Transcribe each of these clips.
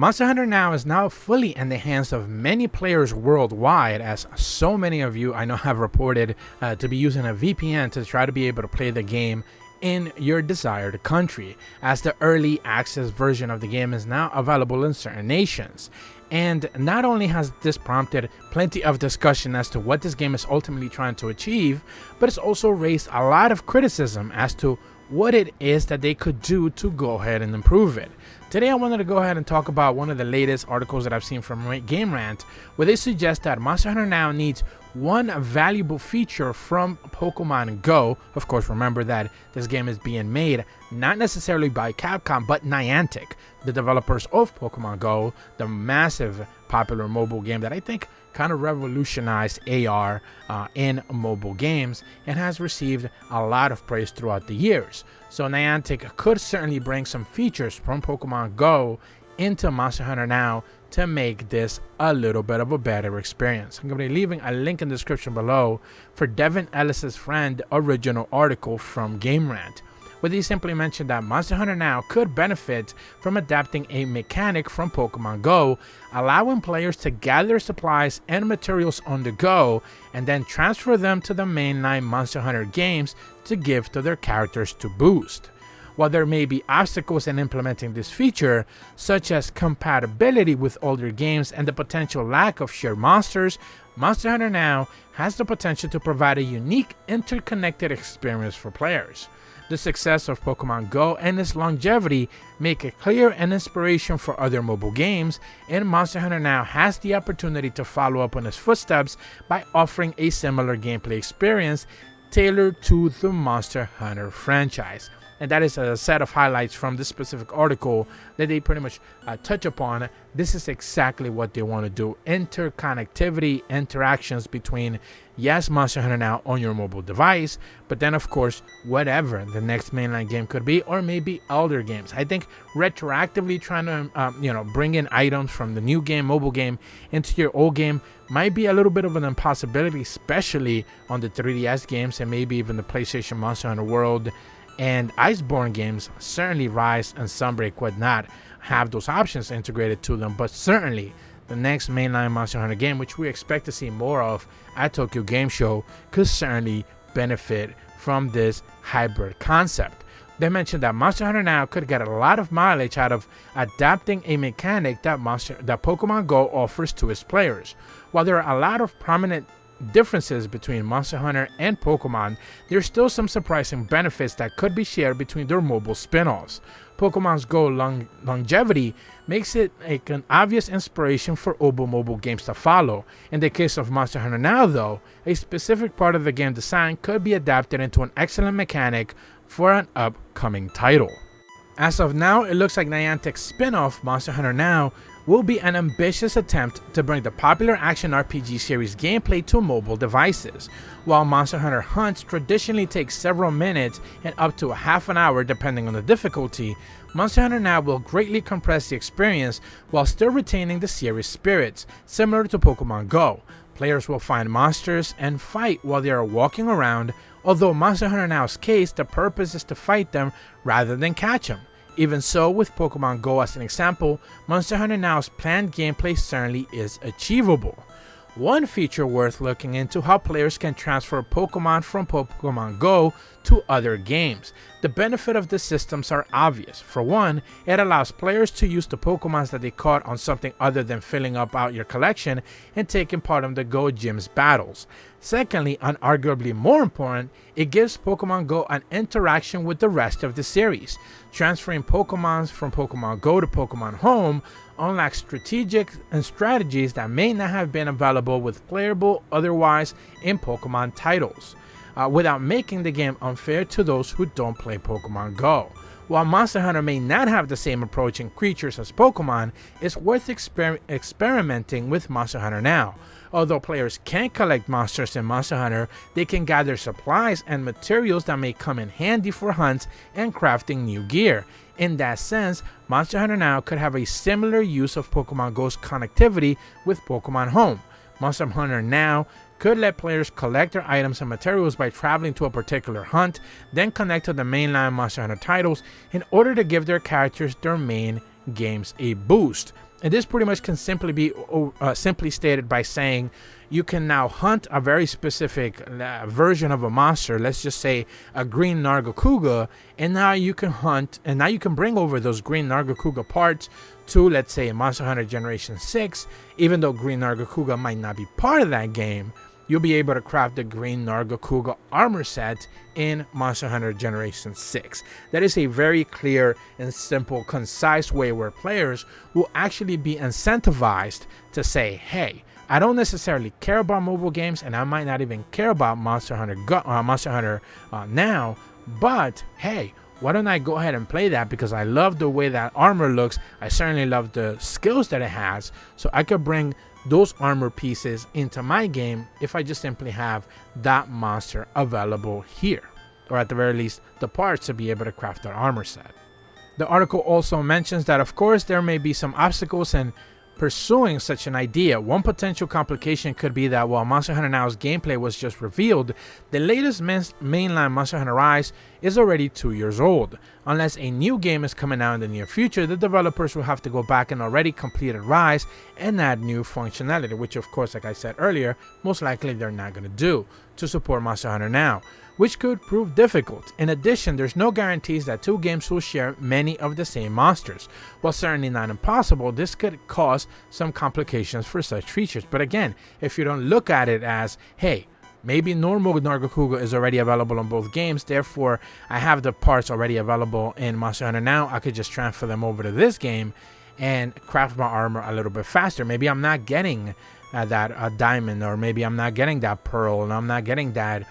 Monster Hunter Now is now fully in the hands of many players worldwide, as so many of you I know have reported to be using a VPN to try to be able to play the game in your desired country, as the early access version of the game is now available in certain nations. And not only has this prompted plenty of discussion as to what this game is ultimately trying to achieve, but it's also raised a lot of criticism as to what it is that they could do to go ahead and improve it. Today I wanted to go ahead and talk about one of the latest articles that I've seen from Game Rant, where they suggest that Monster Hunter Now needs one valuable feature from Pokemon GO. Of course, remember that this game is being made not necessarily by Capcom, but Niantic, the developers of Pokemon GO, the massive popular mobile game that I think kind of revolutionized AR in mobile games and has received a lot of praise throughout the years. So Niantic could certainly bring some features from Pokemon GO into Monster Hunter Now to make this a little bit of a better experience. I'm going to be leaving a link in the description below for Devin Ellis's friend original article from Game Rant, where they simply mentioned that Monster Hunter Now could benefit from adapting a mechanic from Pokemon GO, allowing players to gather supplies and materials on the go and then transfer them to the mainline Monster Hunter games to give to their characters to boost. While there may be obstacles in implementing this feature, such as compatibility with older games and the potential lack of shared monsters, Monster Hunter Now has the potential to provide a unique, interconnected experience for players. The success of Pokemon GO and its longevity make it clear an inspiration for other mobile games, and Monster Hunter Now has the opportunity to follow up on its footsteps by offering a similar gameplay experience tailored to the Monster Hunter franchise. And that is a set of highlights from this specific article that they pretty much touch upon. This is exactly what they want to do. Interconnectivity, interactions between, yes, Monster Hunter Now on your mobile device, but then of course, whatever the next mainline game could be, or maybe older games. I think retroactively trying to, bring in items from the new game, mobile game, into your old game might be a little bit of an impossibility, especially on the 3DS games and maybe even the PlayStation Monster Hunter World and Iceborne games. Certainly Rise and Sunbreak would not have those options integrated to them, but certainly the next mainline Monster Hunter game, which we expect to see more of at Tokyo Game Show, could certainly benefit from this hybrid concept. They mentioned that Monster Hunter Now could get a lot of mileage out of adapting a mechanic that Pokemon GO offers to its players. While there are a lot of prominent differences between Monster Hunter and Pokemon, there's still some surprising benefits that could be shared between their mobile spin-offs. Pokemon's GO longevity makes it an obvious inspiration for other mobile games to follow. In the case of Monster Hunter Now, though, a specific part of the game design could be adapted into an excellent mechanic for an upcoming title. As of now, it looks like Niantic's spin-off Monster Hunter Now will be an ambitious attempt to bring the popular action RPG series gameplay to mobile devices. While Monster Hunter Hunts traditionally takes several minutes and up to a half an hour depending on the difficulty, Monster Hunter Now will greatly compress the experience while still retaining the series spirits, similar to Pokemon GO. Players will find monsters and fight while they are walking around, although Monster Hunter Now's case, the purpose is to fight them rather than catch them. Even so, with Pokemon GO as an example, Monster Hunter Now's planned gameplay certainly is achievable. One feature worth looking into how players can transfer Pokemon from Pokemon GO to other games. The benefit of the systems are obvious. For one, it allows players to use the Pokemons that they caught on something other than filling up out your collection and taking part in the GO Gym's battles. Secondly, and arguably more important, it gives Pokemon GO an interaction with the rest of the series. Transferring Pokemons from Pokemon GO to Pokemon Home unlocks strategies that may not have been available with playable otherwise in Pokemon titles, without making the game unfair to those who don't play Pokemon GO. While Monster Hunter may not have the same approach in creatures as Pokemon, it's worth experimenting with Monster Hunter Now. Although players can't collect monsters in Monster Hunter, they can gather supplies and materials that may come in handy for hunts and crafting new gear. In that sense, Monster Hunter Now could have a similar use of Pokemon GO's connectivity with Pokemon Home. Monster Hunter Now could let players collect their items and materials by traveling to a particular hunt, then connect to the mainline Monster Hunter titles in order to give their characters their main games a boost. And this pretty much can simply be simply stated by saying you can now hunt a very specific version of a monster. Let's just say a green Nargacuga, and now you can hunt, and now you can bring over those green Nargacuga parts to, let's say, Monster Hunter Generation 6. Even though green Nargacuga might not be part of that game, you'll be able to craft the green Nargacuga armor set in Monster Hunter Generation 6. That is a very clear and simple, concise way where players will actually be incentivized to say, hey, I don't necessarily care about mobile games, and I might not even care about Monster Hunter now, but hey, why don't I go ahead and play that, because I love the way that armor looks. I certainly love the skills that it has, so I could bring those armor pieces into my game if I just simply have that monster available here, or at the very least the parts to be able to craft that armor set. The article also mentions that of course there may be some obstacles in pursuing such an idea. One potential complication could be that while Monster Hunter Now's gameplay was just revealed, the latest mainline Monster Hunter Rise is already 2 years old. Unless a new game is coming out in the near future, the developers will have to go back and already completed Rise and add new functionality, which of course, like I said earlier, most likely they're not going to do to support Monster Hunter Now, which could prove difficult. In addition, there's no guarantees that two games will share many of the same monsters. While certainly not impossible, this could cause some complications for such features. But again, if you don't look at it as, hey, maybe normal Nargacuga is already available on both games, therefore I have the parts already available in Monster Hunter Now, I could just transfer them over to this game and craft my armor a little bit faster. Maybe I'm not getting that diamond, or maybe I'm not getting that pearl, and I'm not getting that,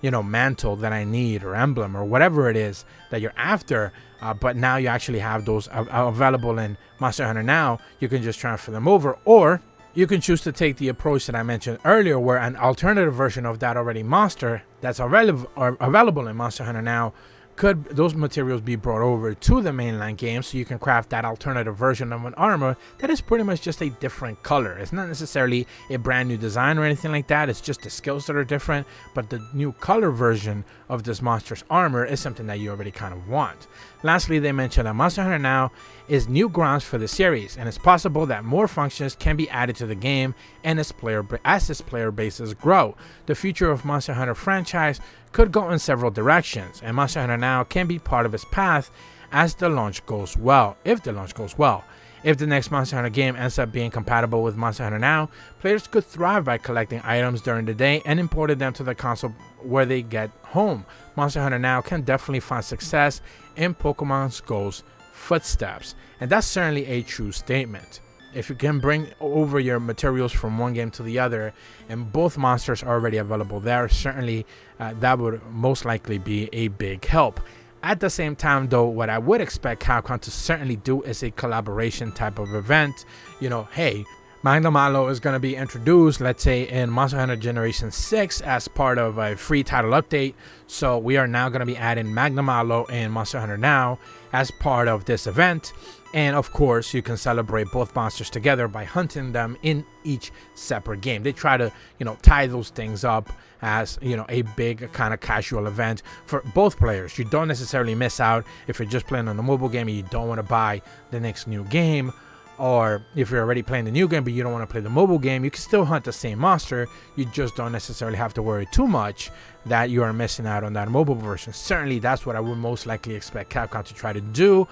you know, mantle that I need, or emblem, or whatever it is that you're after, but now you actually have those available in Monster Hunter Now. You can just transfer them over, or you can choose to take the approach that I mentioned earlier, where an alternative version of that already monster that's available in Monster Hunter Now, could those materials be brought over to the mainline game, so you can craft that alternative version of an armor that is pretty much just a different color. It's not necessarily a brand new design or anything like that, it's just the skills that are different, but the new color version of this monster's armor is something that you already kind of want. Lastly, they mentioned that Monster Hunter Now is new grounds for the series, and it's possible that more functions can be added to the game and as its player bases grow. The future of Monster Hunter franchise could go in several directions, and Monster Hunter Now can be part of its path as the launch goes well, if the launch goes well. If the next Monster Hunter game ends up being compatible with Monster Hunter Now, players could thrive by collecting items during the day and importing them to the console where they get home. Monster Hunter Now can definitely find success in Pokemon GO's footsteps, and that's certainly a true statement. If you can bring over your materials from one game to the other, and both monsters are already available there, certainly that would most likely be a big help. At the same time, though, what I would expect Capcom to certainly do is a collaboration type of event. You know, hey, Magnum Malo is going to be introduced, let's say, in Monster Hunter Generation 6 as part of a free title update. So we are now going to be adding Magnum Malo in Monster Hunter Now as part of this event. And of course, you can celebrate both monsters together by hunting them in each separate game. They try to, you know, tie those things up as, you know, a big kind of casual event for both players. You don't necessarily miss out if you're just playing on the mobile game and you don't want to buy the next new game, or if you're already playing the new game but you don't want to play the mobile game, you can still hunt the same monster. You just don't necessarily have to worry too much that you are missing out on that mobile version. Certainly that's what I would most likely expect Capcom to try to do.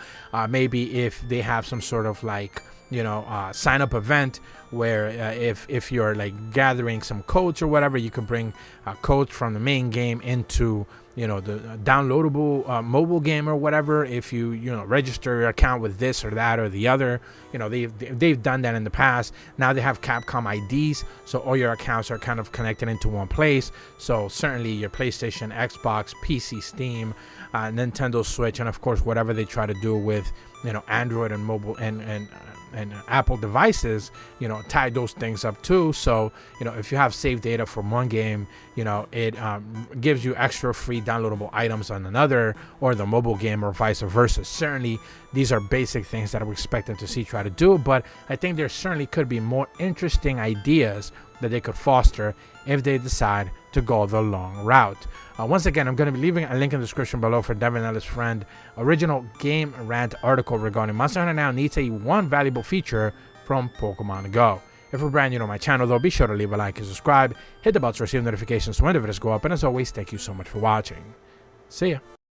Maybe if they have some sort of, like, you know, sign up event where if you're like gathering some codes or whatever, you can bring codes from the main game into, you know, the downloadable mobile game or whatever. If you know, register your account with this or that or the other, you know, they've done that in the past. Now they have Capcom IDs, so all your accounts are kind of connected into one place. So certainly your PlayStation, Xbox, PC, Steam, Nintendo Switch, and of course whatever they try to do with, you know, Android and mobile and Apple devices, you know, tie those things up too. So, you know, if you have saved data from one game, you know, it gives you extra free downloadable items on another, or the mobile game, or vice versa. Certainly these are basic things that I would expect them to see try to do, but I think there certainly could be more interesting ideas that they could foster if they decide to go the long route. Once again, I'm going to be leaving a link in the description below for Devin Ellis' friend original Game Rant article regarding Monster Hunter Now needs one valuable feature, from Pokemon Go. If you're brand new to my channel though, be sure to leave a like and subscribe, hit the bell to receive notifications when the videos go up, and as always, thank you so much for watching. See ya!